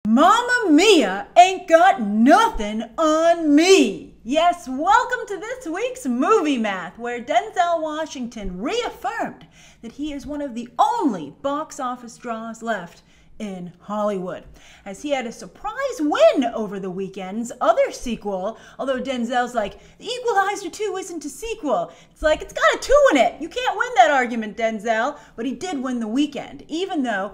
Mamma Mia ain't got nothing on me. Yes, welcome to this week's Movie Math, where Denzel Washington reaffirmed that he is one of the only box office draws left in Hollywood, as he had a surprise win over the weekend's other sequel, although Denzel's like, the Equalizer 2 isn't a sequel. It's like, it's got a 2 in it. You can't win that argument, Denzel. But he did win the weekend, even though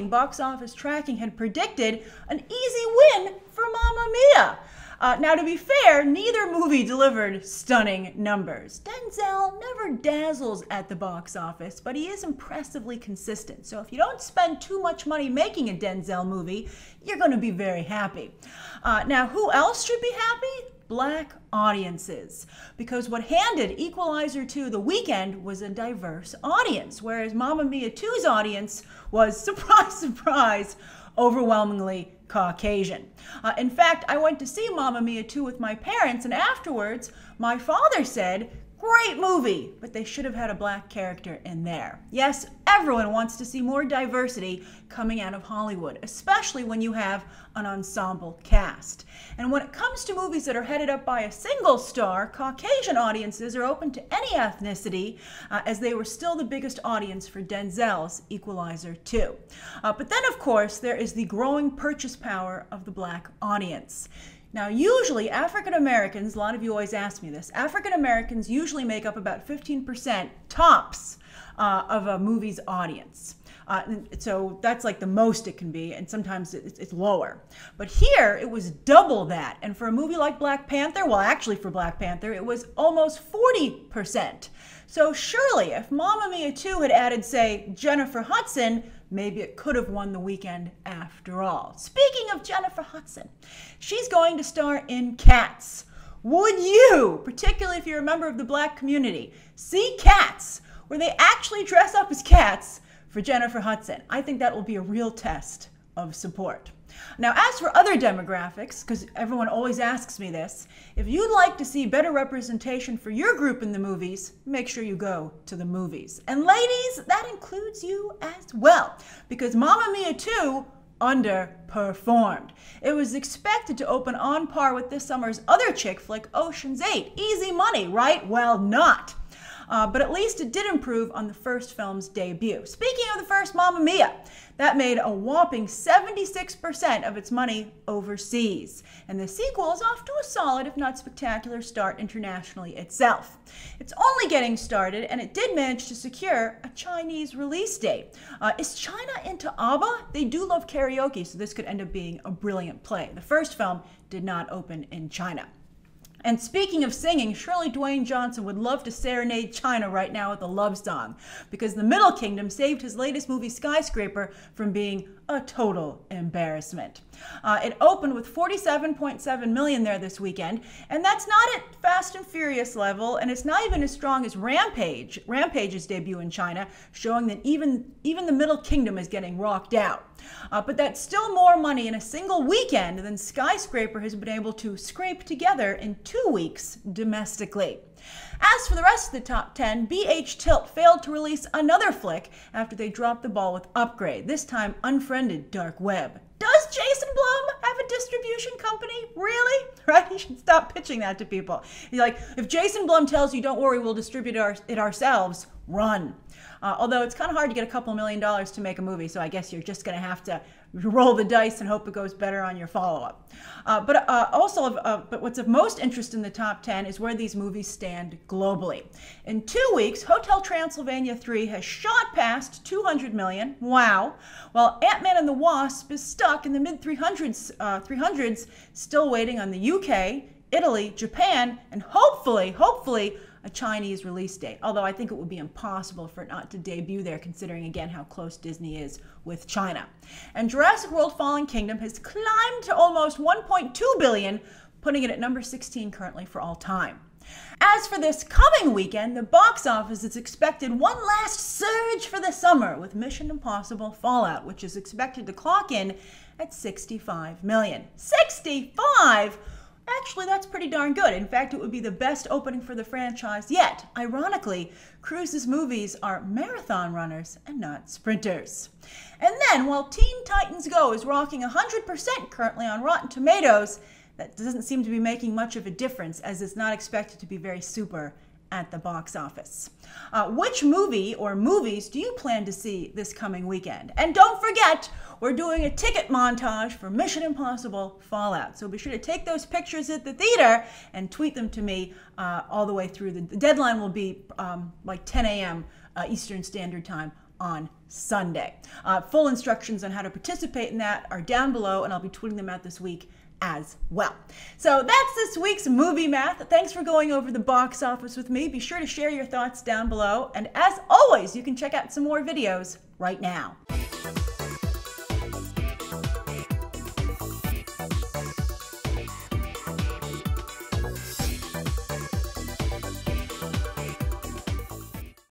box office tracking had predicted an easy win for Mamma Mia. Now, to be fair, neither movie delivered stunning numbers. Denzel never dazzles at the box office, but he is impressively consistent. So if you don't spend too much money making a Denzel movie, you're going to be very happy. Now, who else should be happy? Black audiences. Because what handed Equalizer 2 the weekend was a diverse audience, whereas Mamma Mia 2's audience was, surprise, surprise, overwhelmingly Caucasian. In fact, I went to see Mamma Mia 2 with my parents, and afterwards, my father said, great movie, but they should have had a black character in there. Yes, everyone wants to see more diversity coming out of Hollywood, especially when you have an ensemble cast. And when it comes to movies that are headed up by a single star, Caucasian audiences are open to any ethnicity, as they were still the biggest audience for Denzel's Equalizer 2. But then, of course, there is the growing purchase power of the black audience. Now, usually African Americans, a lot of you always ask me this, African Americans usually make up about 15% tops of a movie's audience. So that's like the most it can be, and sometimes it's lower. But here, it was double that. And for a movie like Black Panther, well, actually for Black Panther, it was almost 40%. So surely, if Mamma Mia 2 had added, say, Jennifer Hudson, maybe it could have won the weekend after all. Speaking of Jennifer Hudson, she's going to star in Cats. Would you, particularly if you're a member of the black community, see Cats, where they actually dress up as cats for Jennifer Hudson? I think that will be a real test of support. Now, as for other demographics, because everyone always asks me this, if you'd like to see better representation for your group in the movies, make sure you go to the movies. And ladies, that includes you as well, because Mamma Mia 2 underperformed. It was expected to open on par with this summer's other chick flick, Ocean's 8. Easy money, right? Well, not. But at least it did improve on the first film's debut. Speaking of the first Mamma Mia, that made a whopping 76% of its money overseas. And the sequel is off to a solid, if not spectacular, start internationally itself. It's only getting started, and it did manage to secure a Chinese release date. Is China into ABBA? They do love karaoke, so this could end up being a brilliant play. The first film did not open in China. And speaking of singing, surely Dwayne Johnson would love to serenade China right now with a love song, because the Middle Kingdom saved his latest movie, Skyscraper, from being a total embarrassment. It opened with $47.7 million there this weekend, and that's not at Fast and Furious level, and it's not even as strong as Rampage's debut in China, showing that even the Middle Kingdom is getting rocked out. But that's still more money in a single weekend than Skyscraper has been able to scrape together in 2 weeks domestically. As for the rest of the top 10, BH Tilt failed to release another flick after they dropped the ball with Upgrade, this time Unfriended Dark Web. Does Jason Blum have a distribution company? Really? Right? You should stop pitching that to people. You're like, if Jason Blum tells you, don't worry, we'll distribute it ourselves, run. Although it's kind of hard to get a couple $1 million to make a movie, so I guess you're just going to have to roll the dice and hope it goes better on your follow-up. But what's of most interest in the top 10 is where these movies stand globally. In 2 weeks, Hotel Transylvania 3 has shot past $200 million, wow, while Ant-Man and the Wasp is stuck in the mid-300s, still waiting on the UK, Italy, Japan, and hopefully, a Chinese release date, although I think it would be impossible for it not to debut there, considering again how close Disney is with China. And Jurassic World Fallen Kingdom has climbed to almost $1.2 billion, putting it at number 16 currently for all time. As for this coming weekend, the box office is expected one last surge for the summer with Mission Impossible Fallout, which is expected to clock in at $65 million. 65? Actually, that's pretty darn good. In fact, it would be the best opening for the franchise yet. Ironically, Cruise's movies are marathon runners and not sprinters. And then, while Teen Titans Go is rocking 100% currently on Rotten Tomatoes, that doesn't seem to be making much of a difference, as it's not expected to be very super at the box office. Which movie or movies do you plan to see this coming weekend? And don't forget, we're doing a ticket montage for Mission Impossible Fallout. So be sure to take those pictures at the theater and tweet them to me all the way through. The deadline will be like 10 a.m. Eastern Standard Time on Sunday. Full instructions on how to participate in that are down below, and I'll be tweeting them out this week as well. So that's this week's movie math. Thanks for going over the box office with me. Be sure to share your thoughts down below. And as always, you can check out some more videos right now.